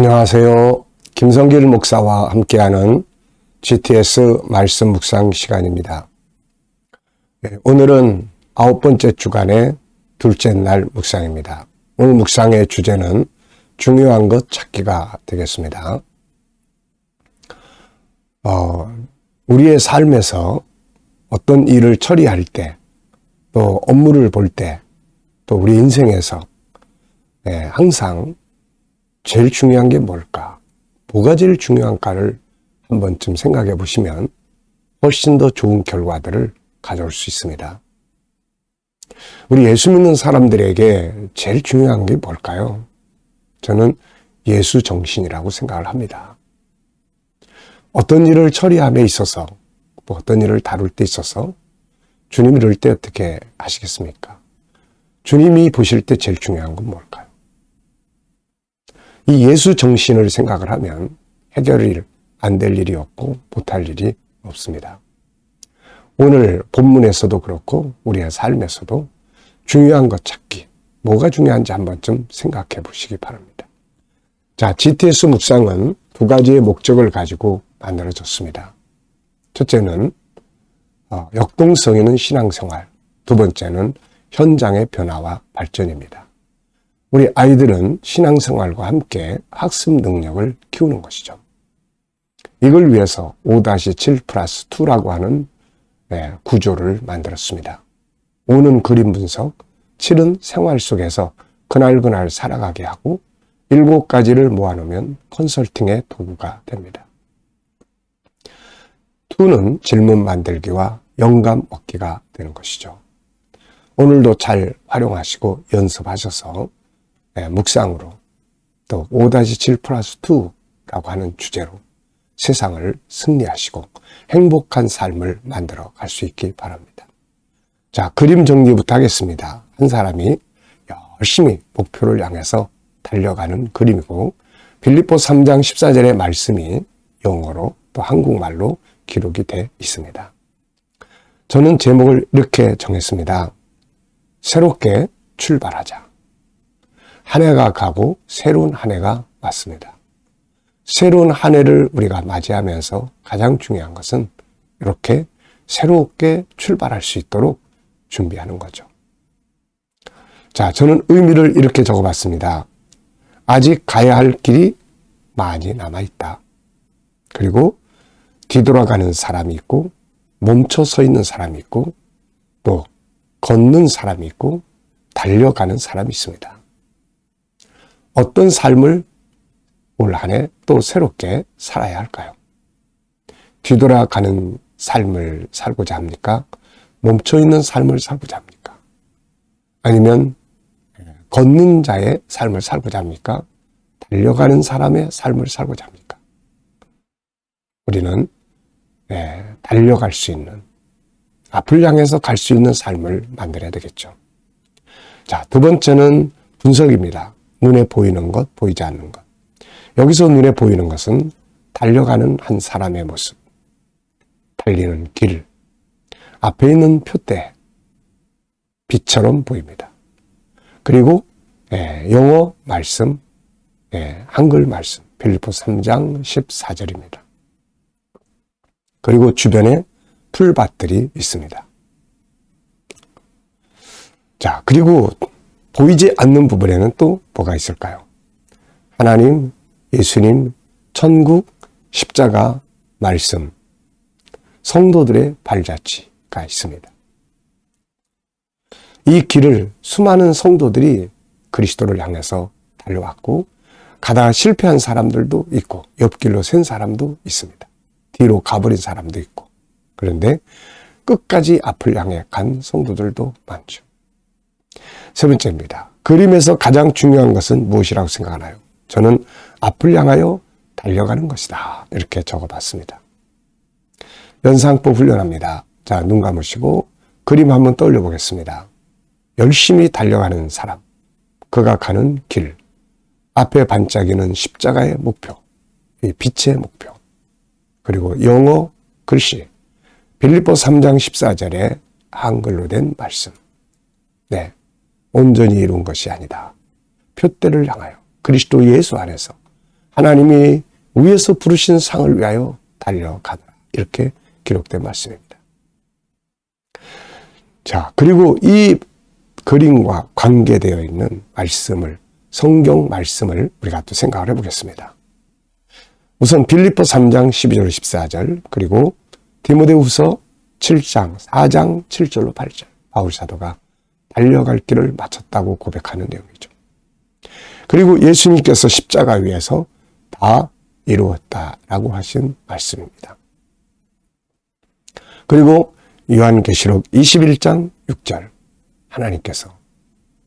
안녕하세요. 김성길 목사와 함께하는 GTS 말씀 묵상 시간입니다. 오늘은 9번째 주간의 둘째 날 묵상입니다. 오늘 묵상의 주제는 중요한 것 찾기가 되겠습니다. 우리의 삶에서 어떤 일을 처리할 때, 또 업무를 볼 때, 또 우리 인생에서 항상 제일 중요한 게 뭘까? 뭐가 제일 중요한가를 한 번쯤 생각해 보시면 훨씬 더 좋은 결과들을 가져올 수 있습니다. 우리 예수 믿는 사람들에게 제일 중요한 게 뭘까요? 저는 예수 정신이라고 생각을 합니다. 어떤 일을 처리함에 있어서, 어떤 일을 다룰 때 있어서 주님이 이럴 때 어떻게 하시겠습니까? 주님이 보실 때 제일 중요한 건 뭘까요? 이 예수 정신을 생각을 하면 해결이 안 될 일이 없고 못할 일이 없습니다. 오늘 본문에서도 그렇고 우리의 삶에서도 중요한 것 찾기, 뭐가 중요한지 한 번쯤 생각해 보시기 바랍니다. 자, GTS 묵상은 두 가지의 목적을 가지고 만들어졌습니다. 첫째는 역동성 있는 신앙생활, 두 번째는 현장의 변화와 발전입니다. 우리 아이들은 신앙생활과 함께 학습 능력을 키우는 것이죠. 이걸 위해서 5-7+2라고 하는 구조를 만들었습니다. 5는 그림 분석, 7은 생활 속에서 그날그날 살아가게 하고 7가지를 모아놓으면 컨설팅의 도구가 됩니다. 2는 질문 만들기와 영감 얻기가 되는 것이죠. 오늘도 잘 활용하시고 연습하셔서 묵상으로 또 5-7+2라고 하는 주제로 세상을 승리하시고 행복한 삶을 만들어 갈 수 있기 바랍니다. 자, 그림 정리부터 하겠습니다. 한 사람이 열심히 목표를 향해서 달려가는 그림이고 빌립보 3장 14절의 말씀이 영어로 또 한국말로 기록이 돼 있습니다. 저는 제목을 이렇게 정했습니다. 새롭게 출발하자. 한 해가 가고 새로운 한 해가 왔습니다. 새로운 한 해를 우리가 맞이하면서 가장 중요한 것은 이렇게 새롭게 출발할 수 있도록 준비하는 거죠. 자, 저는 의미를 이렇게 적어봤습니다. 아직 가야 할 길이 많이 남아있다. 그리고 뒤돌아가는 사람이 있고 멈춰 서 있는 사람이 있고 또 걷는 사람이 있고 달려가는 사람이 있습니다. 어떤 삶을 올 한 해 또 새롭게 살아야 할까요? 뒤돌아가는 삶을 살고자 합니까? 멈춰있는 삶을 살고자 합니까? 아니면 걷는 자의 삶을 살고자 합니까? 달려가는 사람의 삶을 살고자 합니까? 우리는 달려갈 수 있는, 앞을 향해서 갈 수 있는 삶을 만들어야 되겠죠. 자, 두 번째는 분석입니다. 눈에 보이는 것, 보이지 않는 것. 여기서 눈에 보이는 것은 달려가는 한 사람의 모습, 달리는 길, 앞에 있는 표대, 빛처럼 보입니다. 그리고 영어 말씀, 한글 말씀, 빌립보 3장 14절입니다. 그리고 주변에 풀밭들이 있습니다. 자, 그리고 보이지 않는 부분에는 또 뭐가 있을까요? 하나님, 예수님, 천국, 십자가, 말씀, 성도들의 발자취가 있습니다. 이 길을 수많은 성도들이 그리스도를 향해서 달려왔고 가다가 실패한 사람들도 있고 옆길로 샌 사람도 있습니다. 뒤로 가버린 사람도 있고 그런데 끝까지 앞을 향해 간 성도들도 많죠. 세 번째입니다. 그림에서 가장 중요한 것은 무엇이라고 생각하나요? 저는 앞을 향하여 달려가는 것이다. 이렇게 적어봤습니다. 연상법 훈련합니다. 자, 눈 감으시고 그림 한번 떠올려 보겠습니다. 열심히 달려가는 사람, 그가 가는 길, 앞에 반짝이는 십자가의 목표, 이 빛의 목표, 그리고 영어 글씨, 빌립보 3장 14절에 한글로 된 말씀. 온전히 이룬 것이 아니다. 표대를 향하여 그리스도 예수 안에서 하나님이 위에서 부르신 상을 위하여 달려가더라. 이렇게 기록된 말씀입니다. 자, 그리고 이 그림과 관계되어 있는 말씀을, 성경 말씀을 우리가 또 생각을 해보겠습니다. 우선 빌립보 3장 12절 14절, 그리고 디모데후서 7장 4장 7절로 8절, 바울 사도가 달려갈 길을 마쳤다고 고백하는 내용이죠. 그리고 예수님께서 십자가 위에서 다 이루었다라고 하신 말씀입니다. 그리고 요한계시록 21장 6절, 하나님께서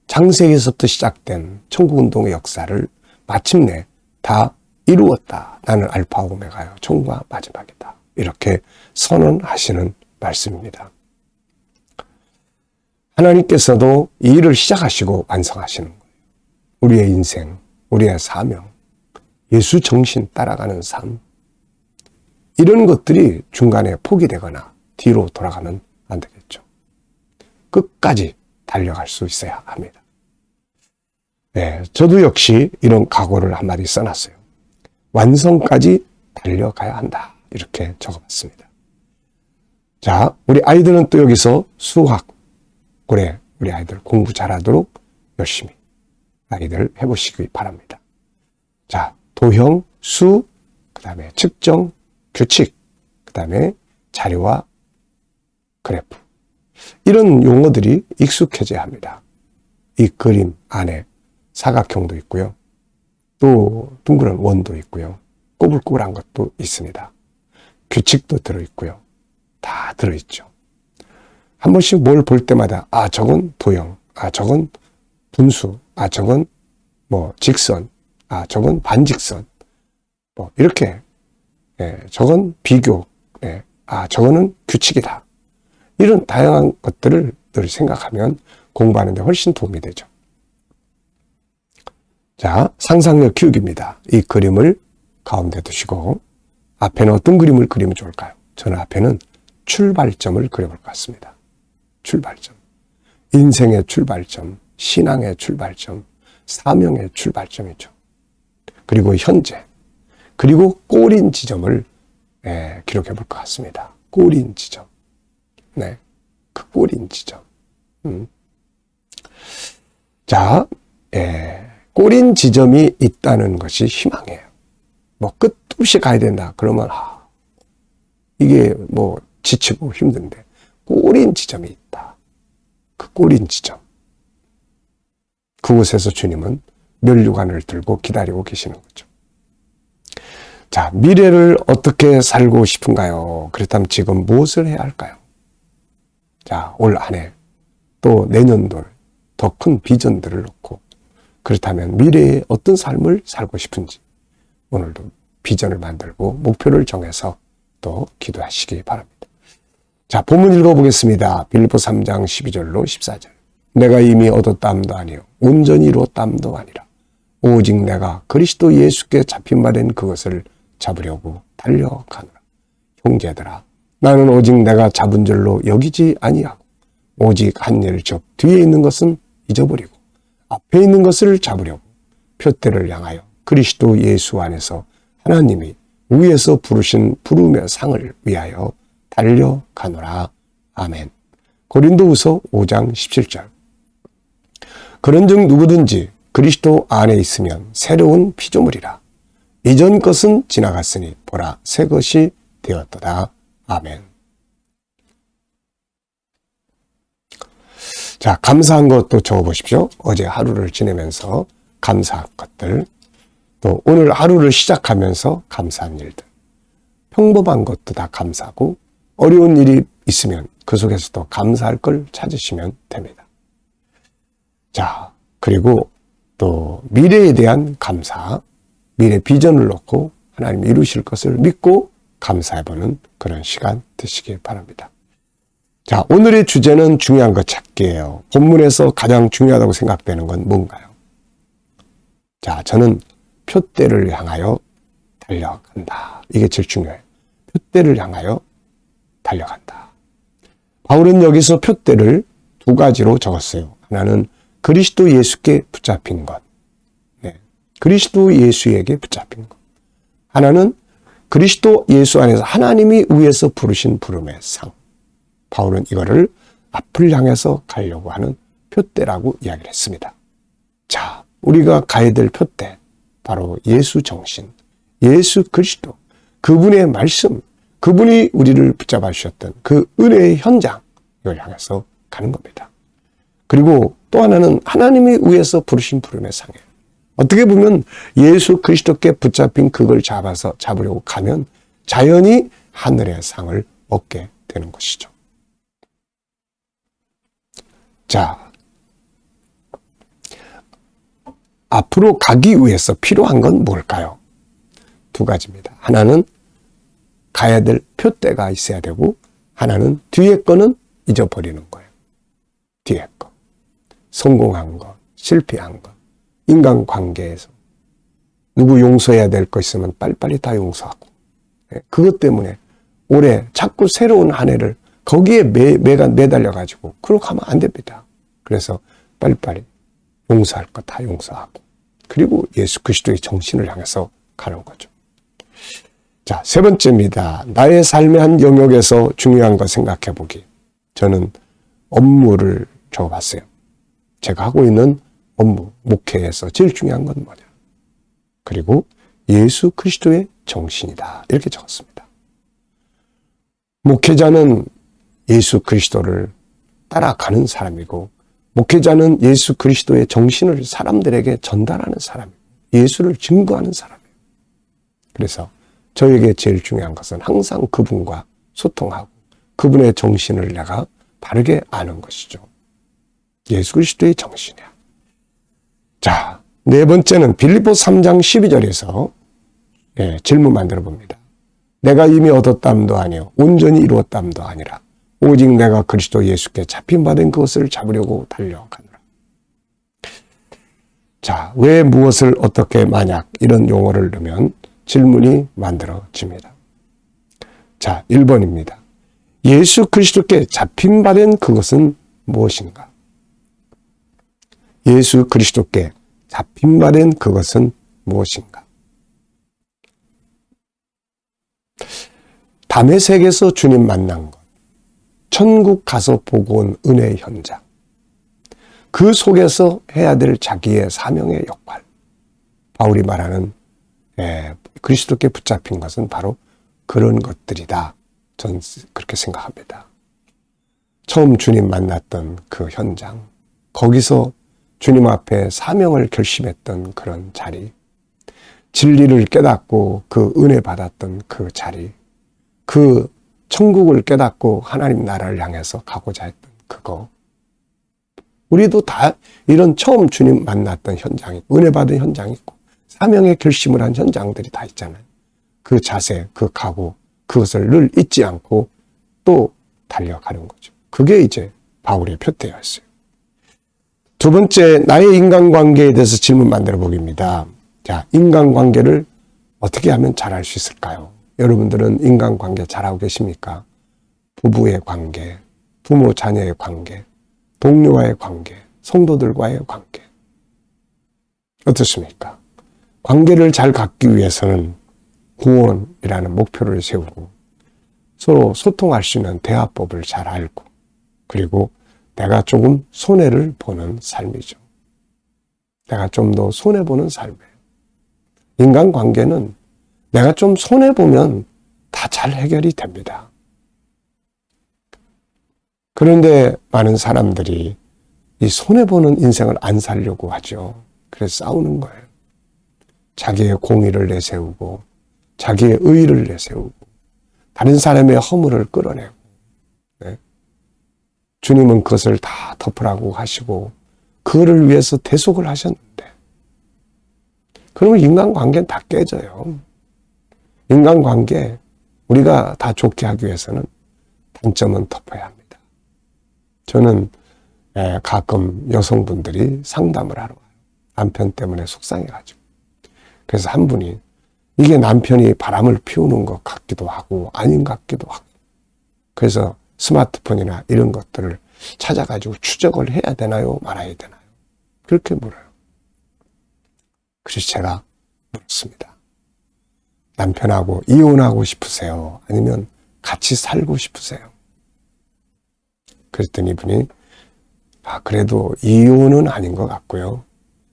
창세기에서부터 시작된 천국운동의 역사를 마침내 다 이루었다. 나는 알파 오메가요, 처음과 마지막이다. 이렇게 선언하시는 말씀입니다. 하나님께서도 이 일을 시작하시고 완성하시는 거예요. 우리의 인생, 우리의 사명, 예수 정신 따라가는 삶, 이런 것들이 중간에 포기되거나 뒤로 돌아가면 안 되겠죠. 끝까지 달려갈 수 있어야 합니다. 네, 저도 역시 이런 각오를 한마디 써놨어요. 완성까지 달려가야 한다. 이렇게 적어봤습니다. 자, 우리 아이들은 또 여기서 수학, 올해 우리 아이들 공부 잘하도록 열심히 아이들 해보시기 바랍니다. 자, 도형, 수, 그 다음에 측정, 규칙, 그 다음에 자료와 그래프, 이런 용어들이 익숙해져야 합니다. 이 그림 안에 사각형도 있고요. 또 둥그런 원도 있고요. 꼬불꼬불한 것도 있습니다. 규칙도 들어있고요. 다 들어있죠. 한 번씩 뭘 볼 때마다 아, 저건 도형, 아, 저건 분수, 아, 저건 뭐 직선, 아, 저건 반직선, 뭐 이렇게, 저건 비교, 아, 저거는 규칙이다. 이런 다양한 것들을 늘 생각하면 공부하는 데 훨씬 도움이 되죠. 자, 상상력 키우기입니다. 이 그림을 가운데 두시고 앞에는 어떤 그림을 그리면 좋을까요? 저는 앞에는 출발점을 그려볼 것 같습니다. 출발점. 인생의 출발점, 신앙의 출발점, 사명의 출발점이죠. 그리고 현재, 그리고 꼬린 지점을 기록해 볼 것 같습니다. 꼬린 지점. 네, 그 꼬린 지점. 자, 꼬린 지점이 있다는 것이 희망이에요. 뭐 끝없이 가야 된다. 그러면 이게 뭐 지치고 힘든데 꼬린 지점이 있다. 그 꼬린 지점. 그곳에서 주님은 면류관을 들고 기다리고 계시는 거죠. 자, 미래를 어떻게 살고 싶은가요? 그렇다면 지금 무엇을 해야 할까요? 자, 올 한 해 또 내년도 더 큰 비전들을 놓고, 그렇다면 미래에 어떤 삶을 살고 싶은지 오늘도 비전을 만들고 목표를 정해서 또 기도하시기 바랍니다. 자, 본문 읽어보겠습니다. 빌립보 3장 12절로 14절. 내가 이미 얻었담도 아니요 온전히 이루었담도 아니라 오직 내가 그리스도 예수께 잡힌 바 된 그것을 잡으려고 달려가노라. 형제들아, 나는 오직 내가 잡은 줄로 여기지 아니하고 오직 한 일 즉 뒤에 있는 것은 잊어버리고 앞에 있는 것을 잡으려고 표대를 향하여 그리스도 예수 안에서 하나님이 위에서 부르신 부름의 상을 위하여 달려가노라. 아멘. 고린도후서 5장 17절. 그런즉 누구든지 그리스도 안에 있으면 새로운 피조물이라. 이전 것은 지나갔으니 보라 새 것이 되었도다. 아멘. 자, 감사한 것도 적어보십시오. 어제 하루를 지내면서 감사한 것들, 또 오늘 하루를 시작하면서 감사한 일들, 평범한 것도 다 감사하고 어려운 일이 있으면 그 속에서도 감사할 걸 찾으시면 됩니다. 자, 그리고 또 미래에 대한 감사, 미래 비전을 놓고 하나님 이루실 것을 믿고 감사해보는 그런 시간 되시길 바랍니다. 자, 오늘의 주제는 중요한 것 찾기예요. 본문에서 가장 중요하다고 생각되는 건 뭔가요? 자, 저는 표대를 향하여 달려간다. 이게 제일 중요해요. 표대를 향하여 달려간다. 바울은 여기서 표대를 두 가지로 적었어요. 하나는 그리스도 예수께 붙잡힌 것. 네, 그리스도 예수에게 붙잡힌 것. 하나는 그리스도 예수 안에서 하나님이 위에서 부르신 부름의 상. 바울은 이거를 앞을 향해서 가려고 하는 표대라고 이야기를 했습니다. 자, 우리가 가야 될 표대, 바로 예수 정신, 예수 그리스도, 그분의 말씀, 그분이 우리를 붙잡아 주셨던 그 은혜의 현장, 이걸 향해서 가는 겁니다. 그리고 또 하나는 하나님이 위에서 부르신 부름의 상이에요. 어떻게 보면 예수 그리스도께 붙잡힌 그걸 잡으려고 가면 자연히 하늘의 상을 얻게 되는 것이죠. 자, 앞으로 가기 위해서 필요한 건 뭘까요? 두 가지입니다. 하나는 가야 될 표대가 있어야 되고, 하나는 뒤에 거는 잊어버리는 거예요. 뒤에 거. 성공한 거, 실패한 거, 인간관계에서 누구 용서해야 될 거 있으면 빨리빨리 다 용서하고, 그것 때문에 올해 자꾸 새로운 한 해를 거기에 매달려가지고 그렇게 하면 안 됩니다. 그래서 빨리빨리 용서할 거 다 용서하고, 그리고 예수 그리스도의 정신을 향해서 가는 거죠. 자, 세 번째입니다. 나의 삶의 한 영역에서 중요한 거 생각해 보기. 저는 업무를 적어봤어요. 제가 하고 있는 업무, 목회에서 제일 중요한 건 뭐냐. 그리고 예수 그리스도의 정신이다. 이렇게 적었습니다. 목회자는 예수 그리스도를 따라가는 사람이고, 목회자는 예수 그리스도의 정신을 사람들에게 전달하는 사람이고, 예수를 증거하는 사람이에요. 그래서 저에게 제일 중요한 것은 항상 그분과 소통하고 그분의 정신을 내가 바르게 아는 것이죠. 예수 그리스도의 정신이야. 자, 네 번째는 빌립보 3장 12절에서 질문 만들어 봅니다. 내가 이미 얻었담도 아니요 온전히 이루었담도 아니라 오직 내가 그리스도 예수께 잡힌받은 그것을 잡으려고 달려가노라. 자, 왜 무엇을 어떻게 만약 이런 용어를 넣으면 질문이 만들어집니다. 자, 1번입니다. 예수 그리스도께 잡힌받은 그것은 무엇인가? 예수 그리스도께 잡힌받은 그것은 무엇인가? 다메섹에서 주님 만난 것, 천국 가서 보고 온 은혜의 현장, 그 속에서 해야 될 자기의 사명의 역할, 바울이 말하는 그리스도께 붙잡힌 것은 바로 그런 것들이다. 저는 그렇게 생각합니다. 처음 주님 만났던 그 현장, 거기서 주님 앞에 사명을 결심했던 그런 자리, 진리를 깨닫고 그 은혜 받았던 그 자리, 그 천국을 깨닫고 하나님 나라를 향해서 가고자 했던 그거. 우리도 다 이런 처음 주님 만났던 현장이, 은혜 받은 현장이 있고 사명의 결심을 한 현장들이 다 있잖아요. 그 자세, 그 각오, 그것을 늘 잊지 않고 또 달려가는 거죠. 그게 이제 바울의 표대였어요. 두 번째, 나의 인간관계에 대해서 질문 만들어 보기입니다. 자, 인간관계를 어떻게 하면 잘할 수 있을까요? 여러분들은 인간관계 잘하고 계십니까? 부부의 관계, 부모 자녀의 관계, 동료와의 관계, 성도들과의 관계. 어떻습니까? 관계를 잘 갖기 위해서는 구원이라는 목표를 세우고 서로 소통할 수 있는 대화법을 잘 알고, 그리고 내가 조금 손해를 보는 삶이죠. 내가 좀 더 손해보는 삶이에요. 인간관계는 내가 좀 손해보면 다 잘 해결이 됩니다. 그런데 많은 사람들이 이 손해보는 인생을 안 살려고 하죠. 그래서 싸우는 거예요. 자기의 공의를 내세우고 자기의 의의를 내세우고 다른 사람의 허물을 끌어내고, 네. 주님은 그것을 다 덮으라고 하시고 그거를 위해서 대속을 하셨는데, 그러면 인간관계는 다 깨져요. 인간관계 우리가 다 좋게 하기 위해서는 단점은 덮어야 합니다. 저는 가끔 여성분들이 상담을 하러 와요. 남편 때문에 속상해가지고. 그래서 한 분이 이게 남편이 바람을 피우는 것 같기도 하고 아닌 것 같기도 하고, 그래서 스마트폰이나 이런 것들을 찾아가지고 추적을 해야 되나요? 말아야 되나요? 그렇게 물어요. 그래서 제가 물었습니다. 남편하고 이혼하고 싶으세요? 아니면 같이 살고 싶으세요? 그랬더니 이분이 그래도 이혼은 아닌 것 같고요.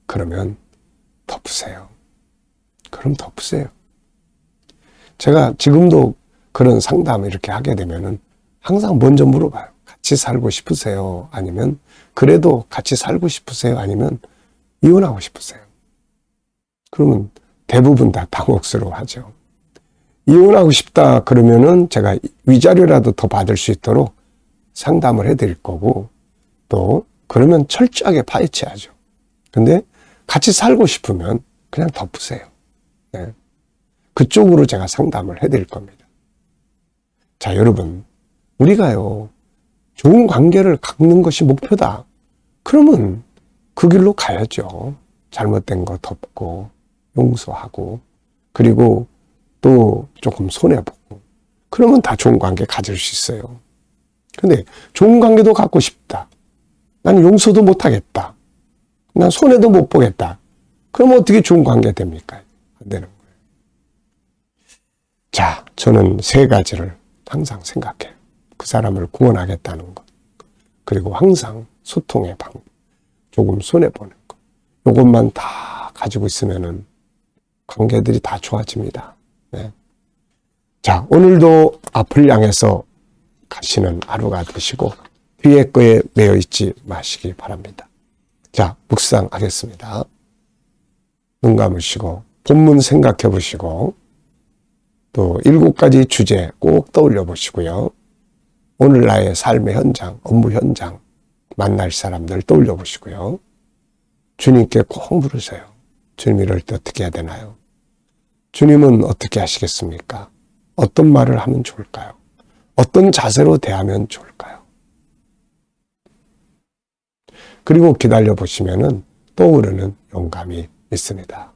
그러면 덮으세요. 그럼 덮으세요. 제가 지금도 그런 상담을 이렇게 하게 되면은 항상 먼저 물어봐요. 같이 살고 싶으세요? 아니면 그래도 같이 살고 싶으세요? 아니면 이혼하고 싶으세요? 그러면 대부분 다 당혹스러워하죠. 이혼하고 싶다 그러면은 제가 위자료라도 더 받을 수 있도록 상담을 해드릴 거고, 또 그러면 철저하게 파헤쳐야죠. 근데 같이 살고 싶으면 그냥 덮으세요. 네. 그쪽으로 제가 상담을 해드릴 겁니다. 자, 여러분, 우리가요, 좋은 관계를 갖는 것이 목표다. 그러면 그 길로 가야죠. 잘못된 거 덮고, 용서하고, 그리고 또 조금 손해보고, 그러면 다 좋은 관계 가질 수 있어요. 근데 좋은 관계도 갖고 싶다. 나는 용서도 못하겠다. 난 손해도 못 보겠다. 그럼 어떻게 좋은 관계 됩니까? 안 되는 거예요. 자, 저는 3가지를 항상 생각해요. 그 사람을 구원하겠다는 것. 그리고 항상 소통의 방법. 조금 손해보는 것. 이것만 다 가지고 있으면은 관계들이 다 좋아집니다. 네. 자, 오늘도 앞을 향해서 가시는 하루가 되시고 뒤에 거에 매여 있지 마시기 바랍니다. 자, 묵상하겠습니다. 눈 감으시고 본문 생각해 보시고 또 7가지 주제 꼭 떠올려 보시고요. 오늘 나의 삶의 현장, 업무 현장, 만날 사람들 떠올려 보시고요. 주님께 꼭 물으세요. 주님, 이럴 때 어떻게 해야 되나요? 주님은 어떻게 하시겠습니까? 어떤 말을 하면 좋을까요? 어떤 자세로 대하면 좋을까요? 그리고 기다려 보시면은 떠오르는 영감이 있습니다.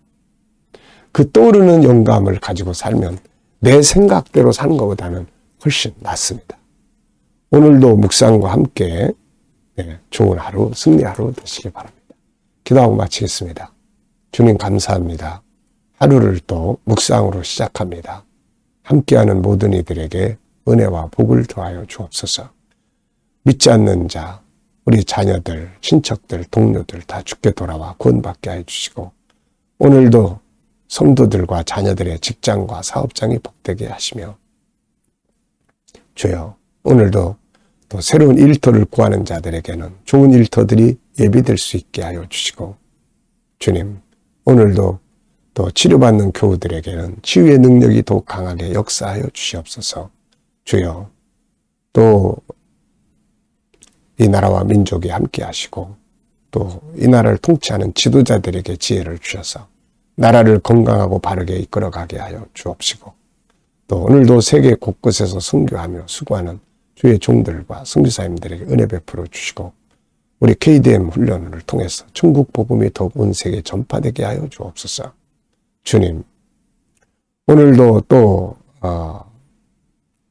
그 떠오르는 영감을 가지고 살면 내 생각대로 사는 것보다는 훨씬 낫습니다. 오늘도 묵상과 함께 좋은 하루, 승리 하루 되시기 바랍니다. 기도하고 마치겠습니다. 주님 감사합니다. 하루를 또 묵상으로 시작합니다. 함께하는 모든 이들에게 은혜와 복을 더하여 주옵소서. 믿지 않는 자, 우리 자녀들, 친척들, 동료들 다 주께 돌아와 구원받게 해주시고 오늘도 성도들과 자녀들의 직장과 사업장이 복되게 하시며 주여, 오늘도 또 새로운 일터를 구하는 자들에게는 좋은 일터들이 예비될 수 있게 하여 주시고 주님, 오늘도 또 치료받는 교우들에게는 치유의 능력이 더욱 강하게 역사하여 주시옵소서. 주여, 또 이 나라와 민족이 함께 하시고 또 이 나라를 통치하는 지도자들에게 지혜를 주셔서 나라를 건강하고 바르게 이끌어가게 하여 주옵시고 또 오늘도 세계 곳곳에서 선교하며 수고하는 주의 종들과 선교사님들에게 은혜 베풀어 주시고 우리 KDM 훈련을 통해서 천국 복음이 더욱 온 세계에 전파되게 하여 주옵소서. 주님, 오늘도 또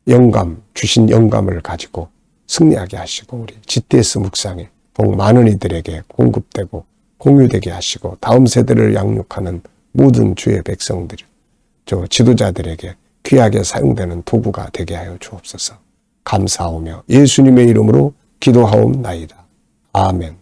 영감, 주신 영감을 가지고 승리하게 하시고 우리 GTS 묵상에 복 많은 이들에게 공급되고 공유되게 하시고 다음 세대를 양육하는 모든 주의 백성들, 저 지도자들에게 귀하게 사용되는 도구가 되게 하여 주옵소서. 감사하오며 예수님의 이름으로 기도하옵나이다. 아멘.